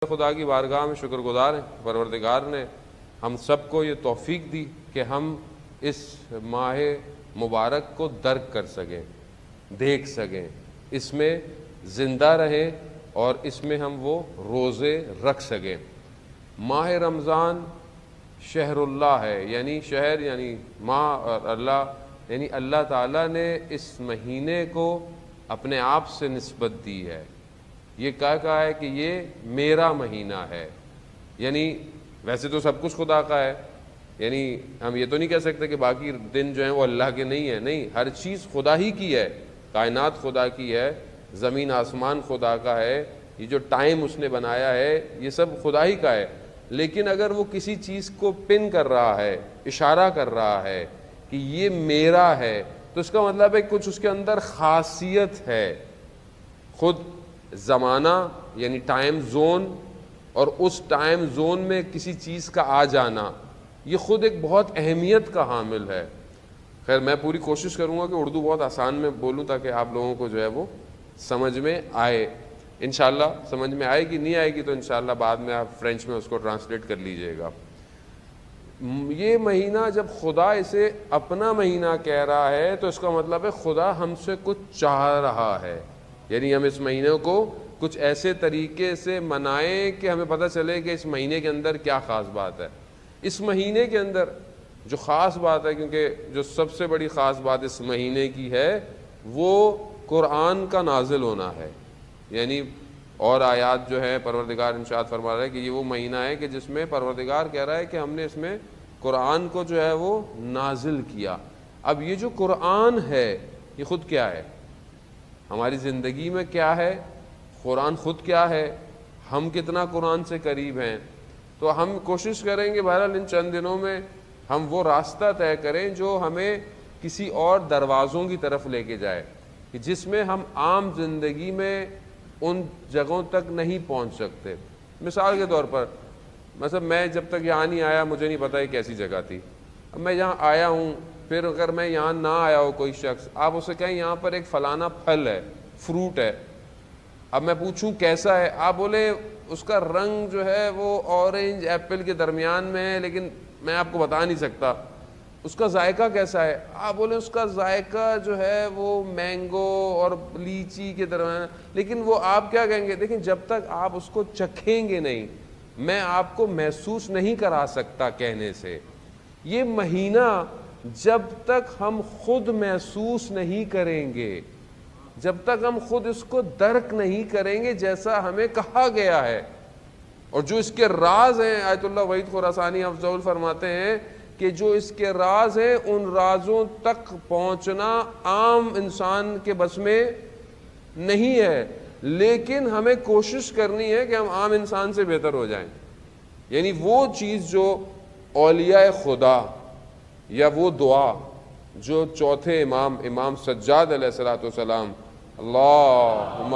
خدا کی بارگاہ میں شکر گزار ہیں، پروردگار نے ہم سب کو یہ توفیق دی کہ ہم اس ماہ مبارک کو درک کر سکیں، دیکھ سکیں، اس میں زندہ رہیں اور اس میں ہم وہ روزے رکھ سکیں۔ ماہ رمضان شہر اللہ ہے، یعنی شہر یعنی ماہ، اور اللہ یعنی اللہ تعالیٰ نے اس مہینے کو اپنے آپ سے نسبت دی ہے۔ یہ کہا ہے کہ یہ میرا مہینہ ہے، یعنی ویسے تو سب کچھ خدا کا ہے، یعنی ہم یہ تو نہیں کہہ سکتے کہ باقی دن جو ہیں وہ اللہ کے نہیں ہیں، نہیں، ہر چیز خدا ہی کی ہے، کائنات خدا کی ہے، زمین آسمان خدا کا ہے، یہ جو ٹائم اس نے بنایا ہے یہ سب خدا ہی کا ہے۔ لیکن اگر وہ کسی چیز کو پن کر رہا ہے، اشارہ کر رہا ہے کہ یہ میرا ہے، تو اس کا مطلب ہے کچھ اس کے اندر خاصیت ہے۔ خود زمانہ یعنی ٹائم زون، اور اس ٹائم زون میں کسی چیز کا آ جانا، یہ خود ایک بہت اہمیت کا حامل ہے۔ خیر میں پوری کوشش کروں گا کہ اردو بہت آسان میں بولوں تاکہ آپ لوگوں کو جو ہے وہ سمجھ میں آئے۔ انشاءاللہ سمجھ میں آئے گی، نہیں آئے گی تو انشاءاللہ بعد میں آپ فرینچ میں اس کو ٹرانسلیٹ کر لیجئے گا۔ یہ مہینہ جب خدا اسے اپنا مہینہ کہہ رہا ہے تو اس کا مطلب ہے خدا ہم سے کچھ چاہ رہا ہے، یعنی ہم اس مہینے کو کچھ ایسے طریقے سے منائیں کہ ہمیں پتہ چلے کہ اس مہینے کے اندر کیا خاص بات ہے۔ اس مہینے کے اندر جو خاص بات ہے، کیونکہ جو سب سے بڑی خاص بات اس مہینے کی ہے وہ قرآن کا نازل ہونا ہے، یعنی اور آیات جو ہے پروردگار ارشاد فرما رہا ہے کہ یہ وہ مہینہ ہے کہ جس میں پروردگار کہہ رہا ہے کہ ہم نے اس میں قرآن کو جو ہے وہ نازل کیا۔ اب یہ جو قرآن ہے یہ خود کیا ہے، ہماری زندگی میں کیا ہے، قرآن خود کیا ہے، ہم کتنا قرآن سے قریب ہیں۔ تو ہم کوشش کریں گے بہرحال ان چند دنوں میں ہم وہ راستہ طے کریں جو ہمیں کسی اور دروازوں کی طرف لے کے جائے، کہ جس میں ہم عام زندگی میں ان جگہوں تک نہیں پہنچ سکتے۔ مثال کے طور پر مثلا میں جب تک یہاں نہیں آیا مجھے نہیں پتا یہ کیسی جگہ تھی، اب میں یہاں آیا ہوں، پھر اگر میں یہاں نہ آیا ہو کوئی شخص، آپ اسے کہیں یہاں پر ایک فلانا پھل ہے، فروٹ ہے، اب میں پوچھوں کیسا ہے، آپ بولے اس کا رنگ جو ہے وہ اورنج ایپل کے درمیان میں ہے، لیکن میں آپ کو بتا نہیں سکتا۔ اس کا ذائقہ کیسا ہے، آپ بولے اس کا ذائقہ جو ہے وہ مینگو اور لیچی کے درمیان، لیکن وہ آپ کیا کہیں گے، دیکھیں جب تک آپ اس کو چکھیں گے نہیں میں آپ کو محسوس نہیں کرا سکتا کہنے سے۔ یہ مہینہ جب تک ہم خود محسوس نہیں کریں گے، جب تک ہم خود اس کو درک نہیں کریں گے جیسا ہمیں کہا گیا ہے، اور جو اس کے راز ہیں، آیت اللہ وحید خراسانی افضل فرماتے ہیں کہ جو اس کے راز ہیں ان رازوں تک پہنچنا عام انسان کے بس میں نہیں ہے، لیکن ہمیں کوشش کرنی ہے کہ ہم عام انسان سے بہتر ہو جائیں۔ یعنی وہ چیز جو اولیاء خدا یا وہ دعا جو چوتھے امام سجاد علیہ الصلوۃ والسلام اللہم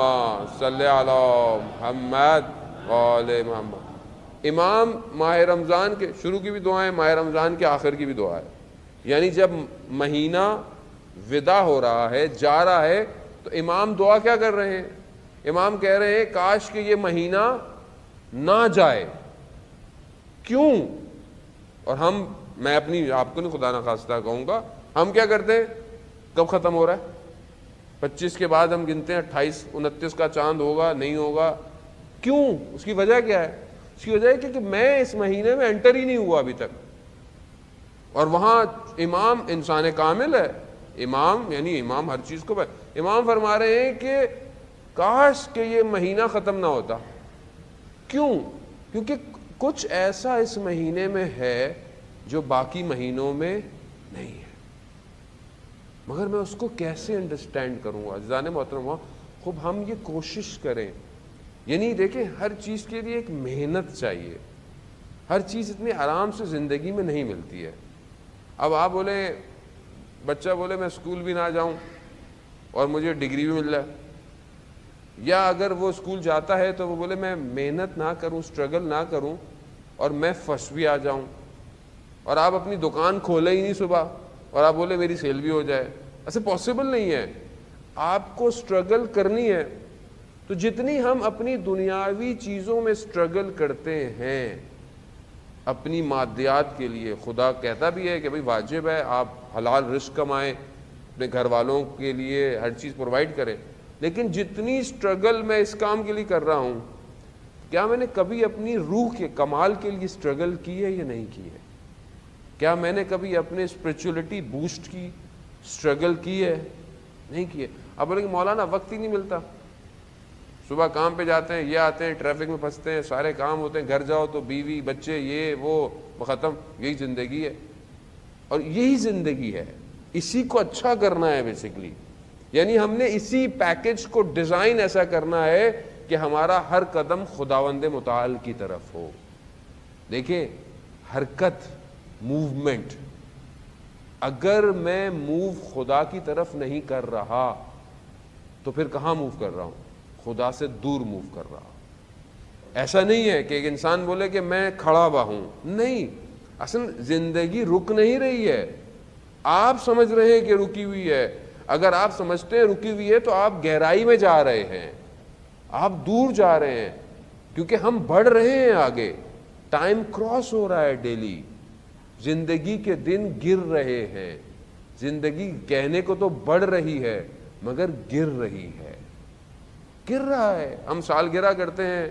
صلی علی محمد وآل محمد، امام ماہ رمضان کے شروع کی بھی دعائیں، ماہ رمضان کے آخر کی بھی دعا ہے، یعنی جب مہینہ ودا ہو رہا ہے، جا رہا ہے، تو امام دعا کیا کر رہے ہیں، امام کہہ رہے ہیں کاش کہ یہ مہینہ نہ جائے۔ کیوں؟ اور میں اپنی آپ کو نہیں خدا نخواستہ کہوں گا، ہم کیا کرتے ہیں، کب ختم ہو رہا ہے، 25 کے بعد ہم گنتے ہیں 28 29 کا چاند ہوگا نہیں ہوگا، کیوں؟ اس کی وجہ کیا ہے؟ اس کی وجہ ہے کہ میں اس مہینے میں انٹر ہی نہیں ہوا ابھی تک، اور وہاں امام انسان کامل ہے، امام یعنی امام ہر چیز کو امام فرما رہے ہیں کہ کاش کہ یہ مہینہ ختم نہ ہوتا۔ کیوں؟ کیونکہ کچھ ایسا اس مہینے میں ہے جو باقی مہینوں میں نہیں ہے، مگر میں اس کو کیسے انڈرسٹینڈ کروں گا؟ عزیزان محترم، خوب ہم یہ کوشش کریں، یعنی دیکھیں ہر چیز کے لیے ایک محنت چاہیے، ہر چیز اتنی آرام سے زندگی میں نہیں ملتی ہے۔ اب آپ بولیں، بچہ بولے میں اسکول بھی نہ جاؤں اور مجھے ڈگری بھی مل جائے، یا اگر وہ اسکول جاتا ہے تو وہ بولے میں محنت نہ کروں، اسٹرگل نہ کروں اور میں فرسٹ بھی آ جاؤں، اور آپ اپنی دکان کھولے ہی نہیں صبح اور آپ بولے میری سیل بھی ہو جائے، ایسے پاسبل نہیں ہے۔ آپ کو اسٹرگل کرنی ہے، تو جتنی ہم اپنی دنیاوی چیزوں میں سٹرگل کرتے ہیں اپنی مادیات کے لیے، خدا کہتا بھی ہے کہ بھئی واجب ہے آپ حلال رزق کمائیں، اپنے گھر والوں کے لیے ہر چیز پرووائڈ کریں، لیکن جتنی سٹرگل میں اس کام کے لیے کر رہا ہوں، کیا میں نے کبھی اپنی روح کے کمال کے لیے سٹرگل کی ہے یا نہیں کی ہے؟ کیا میں نے کبھی اپنے اسپرچولیٹی بوسٹ کی سٹرگل کی ہے؟ نہیں کی ہے۔ اب بولیں کہ مولانا وقت ہی نہیں ملتا، صبح کام پہ جاتے ہیں، یہ آتے ہیں، ٹریفک میں پھنستے ہیں، سارے کام ہوتے ہیں، گھر جاؤ تو بیوی بچے یہ وہ ختم، یہی زندگی ہے۔ اور یہی زندگی ہے، اسی کو اچھا کرنا ہے بیسیکلی، یعنی ہم نے اسی پیکج کو ڈیزائن ایسا کرنا ہے کہ ہمارا ہر قدم خداوند متعال کی طرف ہو۔ دیکھیں حرکت، موومنٹ، اگر میں موو خدا کی طرف نہیں کر رہا تو پھر کہاں موو کر رہا ہوں؟ خدا سے دور موو کر رہا۔ ایسا نہیں ہے کہ ایک انسان بولے کہ میں کھڑا ہوا ہوں، نہیں، اصل زندگی رک نہیں رہی ہے، آپ سمجھ رہے ہیں کہ رکی ہوئی ہے۔ اگر آپ سمجھتے ہیں رکی ہوئی ہے تو آپ گہرائی میں جا رہے ہیں، آپ دور جا رہے ہیں، کیونکہ ہم بڑھ رہے ہیں آگے، ٹائم کراس ہو رہا ہے ڈیلی، زندگی کے دن گر رہے ہیں، زندگی کہنے کو تو بڑھ رہی ہے مگر گر رہی ہے، گر رہا ہے۔ ہم سالگرہ کرتے ہیں،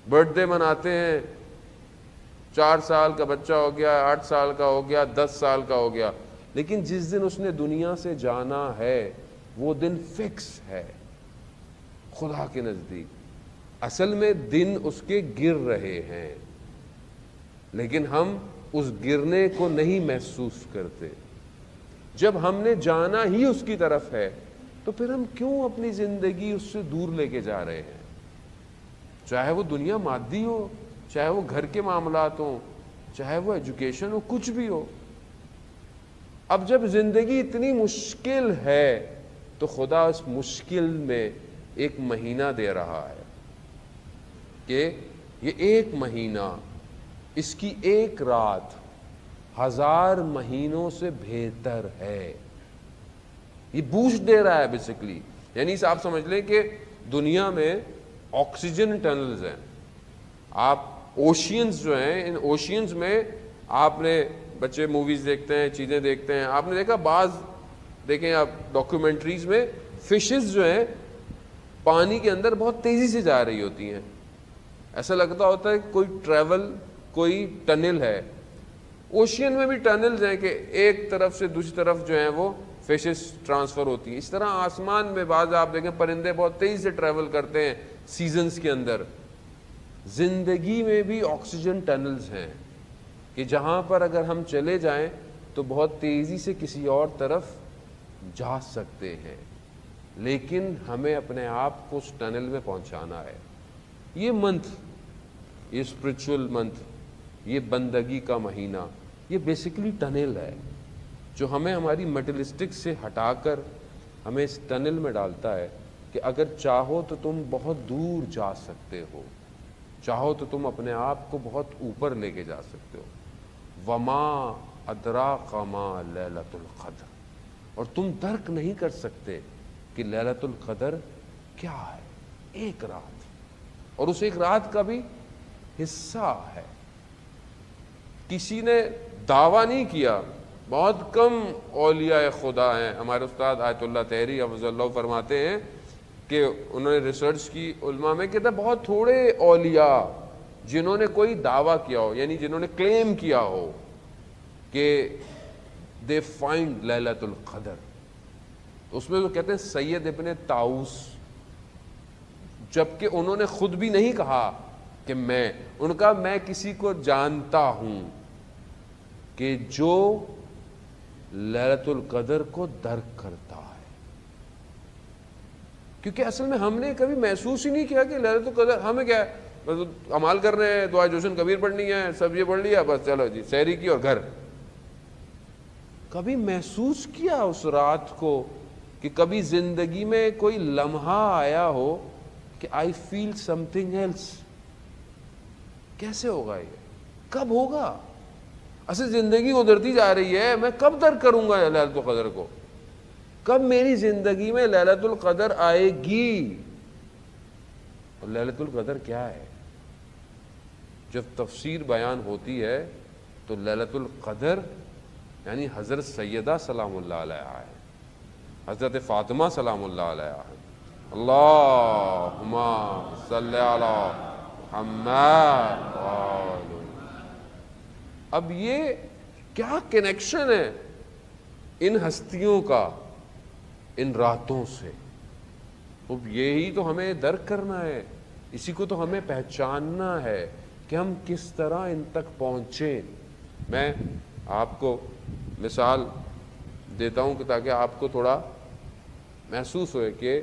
برتھ ڈے مناتے ہیں، 4 سال کا بچہ ہو گیا، 8 سال کا ہو گیا، 10 سال کا ہو گیا، لیکن جس دن اس نے دنیا سے جانا ہے وہ دن فکس ہے خدا کے نزدیک۔ اصل میں دن اس کے گر رہے ہیں، لیکن ہم اس گرنے کو نہیں محسوس کرتے۔ جب ہم نے جانا ہی اس کی طرف ہے تو پھر ہم کیوں اپنی زندگی اس سے دور لے کے جا رہے ہیں؟ چاہے وہ دنیا مادی ہو، چاہے وہ گھر کے معاملات ہوں، چاہے وہ ایجوکیشن ہو، کچھ بھی ہو۔ اب جب زندگی اتنی مشکل ہے تو خدا اس مشکل میں ایک مہینہ دے رہا ہے کہ یہ ایک مہینہ، اس کی ایک رات 1000 مہینوں سے بہتر ہے۔ یہ بوسٹ دے رہا ہے بیسیکلی، یعنی آپ سمجھ لیں کہ دنیا میں آکسیجن ٹنلز ہیں، آپ اوشینز جو ہیں، ان اوشینز میں آپ نے بچے موویز دیکھتے ہیں، چیزیں دیکھتے ہیں، آپ نے دیکھا بعض، دیکھیں آپ ڈاکیومنٹریز میں فشز جو ہیں پانی کے اندر بہت تیزی سے جا رہی ہوتی ہیں، ایسا لگتا ہوتا ہے کوئی ٹریول، کوئی ٹنل ہے۔ اوشین میں بھی ٹنلز ہیں کہ ایک طرف سے دوسری طرف جو ہیں وہ فشز ٹرانسفر ہوتی ہیں۔ اس طرح آسمان میں بعض آپ دیکھیں پرندے بہت تیزی سے ٹریول کرتے ہیں سیزنز کے اندر۔ زندگی میں بھی آکسیجن ٹنلز ہیں کہ جہاں پر اگر ہم چلے جائیں تو بہت تیزی سے کسی اور طرف جا سکتے ہیں، لیکن ہمیں اپنے آپ کو اس ٹنل میں پہنچانا ہے۔ یہ منتھ، یہ اسپرچول منتھ، یہ بندگی کا مہینہ، یہ بیسیکلی ٹنل ہے جو ہمیں ہماری میٹرلسٹک سے ہٹا کر ہمیں اس ٹنل میں ڈالتا ہے کہ اگر چاہو تو تم بہت دور جا سکتے ہو، چاہو تو تم اپنے آپ کو بہت اوپر لے کے جا سکتے ہو۔ وما ادراک ما لیلۃ القدر، اور تم درک نہیں کر سکتے کہ لیلۃ القدر کیا ہے۔ ایک رات، اور اس ایک رات کا بھی حصہ ہے۔ کسی نے دعویٰ نہیں کیا، بہت کم اولیاء خدا ہیں۔ ہمارے استاد آیت اللہ طہری حفظ اللہ فرماتے ہیں کہ انہوں نے ریسرچ کی علماء میں، کہتا بہت تھوڑے اولیاء جنہوں نے کوئی دعویٰ کیا ہو، یعنی جنہوں نے کلیم کیا ہو کہ دے فائنڈ لیلۃ القدر۔ اس میں وہ کہتے ہیں سید ابن طاؤس، جبکہ انہوں نے خود بھی نہیں کہا کہ ان کا میں کسی کو جانتا ہوں کہ جو لیلۃ القدر کو درک کرتا ہے، کیونکہ اصل میں ہم نے کبھی محسوس ہی نہیں کیا کہ لیلۃ القدر ہمیں کیا ہے، بس عمال کر رہے ہیں، دعا جوشن کبیر پڑھنی ہے، سب یہ پڑھ لیا، بس چلو جی سحری کی اور گھر۔ کبھی محسوس کیا اس رات کو کہ کبھی زندگی میں کوئی لمحہ آیا ہو کہ آئی فیل سم تھنگ ایلس؟ کیسے ہوگا یہ؟ کب ہوگا؟ اصل زندگی گزرتی جا رہی ہے، میں کب درک کروں گا لیلۃ القدر کو؟ کب میری زندگی میں لیلۃ القدر آئے گی؟ اور لیلۃ القدر کیا ہے؟ جب تفسیر بیان ہوتی ہے تو لیلۃ القدر یعنی حضرت سیدہ سلام اللہ علیہا ہے، حضرت فاطمہ سلام اللہ علیہا ہے۔ اللہم صلی علی محمد۔ اب یہ کیا کنیکشن ہے ان ہستیوں کا ان راتوں سے؟ اب یہی تو ہمیں درک کرنا ہے، اسی کو تو ہمیں پہچاننا ہے کہ ہم کس طرح ان تک پہنچیں۔ میں آپ کو مثال دیتا ہوں کہ تاکہ آپ کو تھوڑا محسوس ہوئے کہ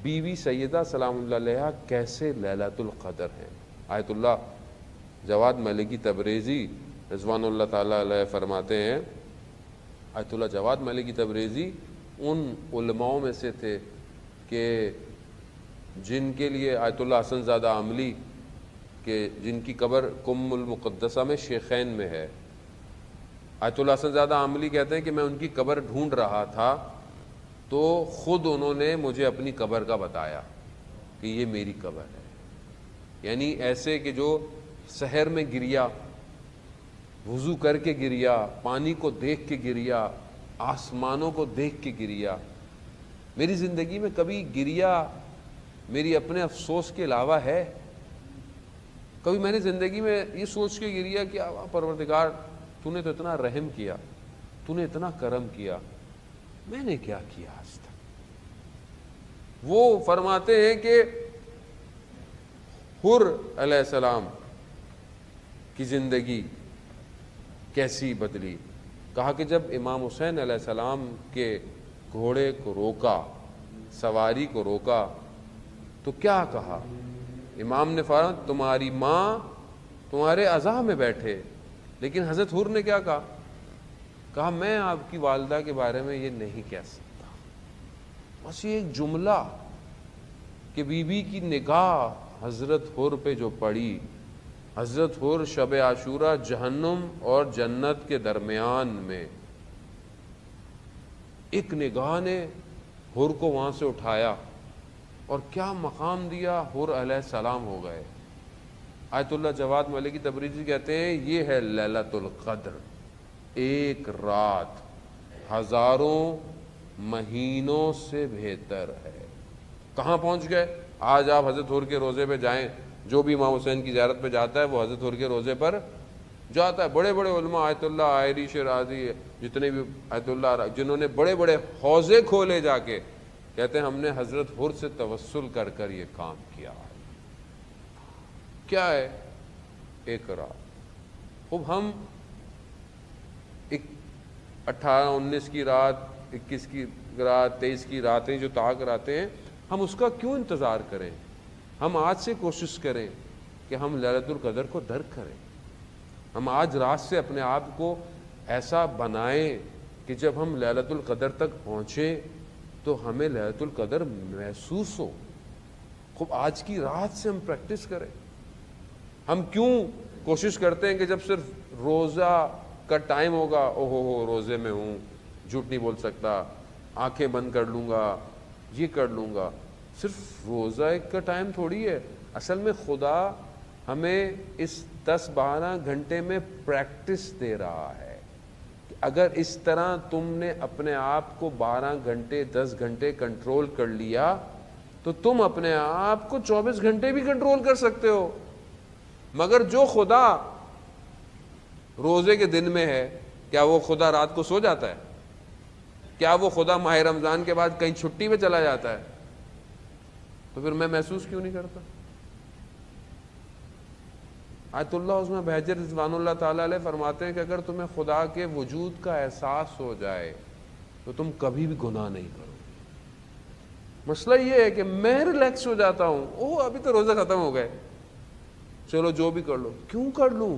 بیوی سیدہ سلام اللہ علیہا کیسے لیلۃ القدر ہیں۔ آیت اللہ جواد ملکی تبریزی رضوان اللہ تعالیٰ علیہ فرماتے ہیں، آیت اللہ جواد ملکی تبریزی ان علماؤں میں سے تھے کہ جن کے لیے آیت اللہ حسن زادہ عملی کہ جن کی قبر کم المقدسہ میں شیخین میں ہے، آیت اللہ حسن زادہ عملی کہتے ہیں کہ میں ان کی قبر ڈھونڈ رہا تھا تو خود انہوں نے مجھے اپنی قبر کا بتایا کہ یہ میری قبر ہے۔ یعنی ایسے کہ جو سحر میں گریا، وضو کر کے گریا، پانی کو دیکھ کے گریا، آسمانوں کو دیکھ کے گریا۔ میری زندگی میں کبھی گریا میری اپنے افسوس کے علاوہ ہے؟ کبھی میں نے زندگی میں یہ سوچ کے گریا کہ پروردگار تو نے تو اتنا رحم کیا، تو نے اتنا کرم کیا، میں نے کیا کیا آج تک؟ وہ فرماتے ہیں کہ حر علیہ السلام کی زندگی کیسی بدلی۔ کہا کہ جب امام حسین علیہ السلام کے گھوڑے کو روکا، سواری کو روکا، تو کیا کہا؟ امام نے فرمایا تمہاری ماں تمہارے عزا میں بیٹھے، لیکن حضرت حر نے کیا کہا؟ کہا میں آپ کی والدہ کے بارے میں یہ نہیں کہہ سکتا۔ بس یہ ایک جملہ کہ بی بی کی نگاہ حضرت حر پہ جو پڑی، حضرت حر شب عاشورہ جہنم اور جنت کے درمیان میں، ایک نگاہ نے حر کو وہاں سے اٹھایا اور کیا مقام دیا، حر علیہ السلام ہو گئے۔ آیت اللہ جواد ملکی تبریزی کہتے ہیں یہ ہے لیلۃ القدر، ایک رات ہزاروں مہینوں سے بہتر ہے۔ کہاں پہنچ گئے؟ آج آپ حضرت حر کے روزے پہ جائیں، جو بھی امام حسین کی زیارت پہ جاتا ہے وہ حضرت حر کے روزے پر جاتا ہے۔ بڑے بڑے علماء، آیت اللہ آئری شیرازی، جتنے بھی آیت اللہ جنہوں نے بڑے بڑے حوضے کھولے جا کے، کہتے ہیں ہم نے حضرت حر سے توسل کر کر یہ کام کیا ہے۔ کیا ہے؟ ایک رات۔ اب ہم 18 19 کی رات، 21 کی رات، 23 کی راتیں جو طا کراتے ہیں، ہم اس کا کیوں انتظار کریں؟ ہم آج سے کوشش کریں کہ ہم لیلۃ القدر کو درک کریں۔ ہم آج رات سے اپنے آپ کو ایسا بنائیں کہ جب ہم لیلۃ القدر تک پہنچیں تو ہمیں لیلۃ القدر محسوس ہو۔ خوب آج کی رات سے ہم پریکٹس کریں۔ ہم کیوں کوشش کرتے ہیں کہ جب صرف روزہ کا ٹائم ہوگا، او ہو روزے میں ہوں، جھوٹ نہیں بول سکتا، آنکھیں بند کر لوں گا، یہ کر لوں گا۔ صرف روزہ ایک کا ٹائم تھوڑی ہے، اصل میں خدا ہمیں اس 10-12 گھنٹے میں پریکٹس دے رہا ہے۔ اگر اس طرح تم نے اپنے آپ کو 12 گھنٹے 10 گھنٹے کنٹرول کر لیا تو تم اپنے آپ کو 24 گھنٹے بھی کنٹرول کر سکتے ہو۔ مگر جو خدا روزے کے دن میں ہے، کیا وہ خدا رات کو سو جاتا ہے؟ کیا وہ خدا ماہ رمضان کے بعد کہیں چھٹی پہ چلا جاتا ہے؟ تو پھر میں محسوس کیوں نہیں کرتا؟ آیت اللہ عثمان بہجر رضوان اللہ تعالیٰ علیہ فرماتے ہیں کہ اگر تمہیں خدا کے وجود کا احساس ہو جائے تو تم کبھی بھی گناہ نہیں کرو۔ مسئلہ یہ ہے کہ میں ریلیکس ہو جاتا ہوں، اوہ ابھی تو روزہ ختم ہو گئے، چلو جو بھی کر لو۔ کیوں کر لوں؟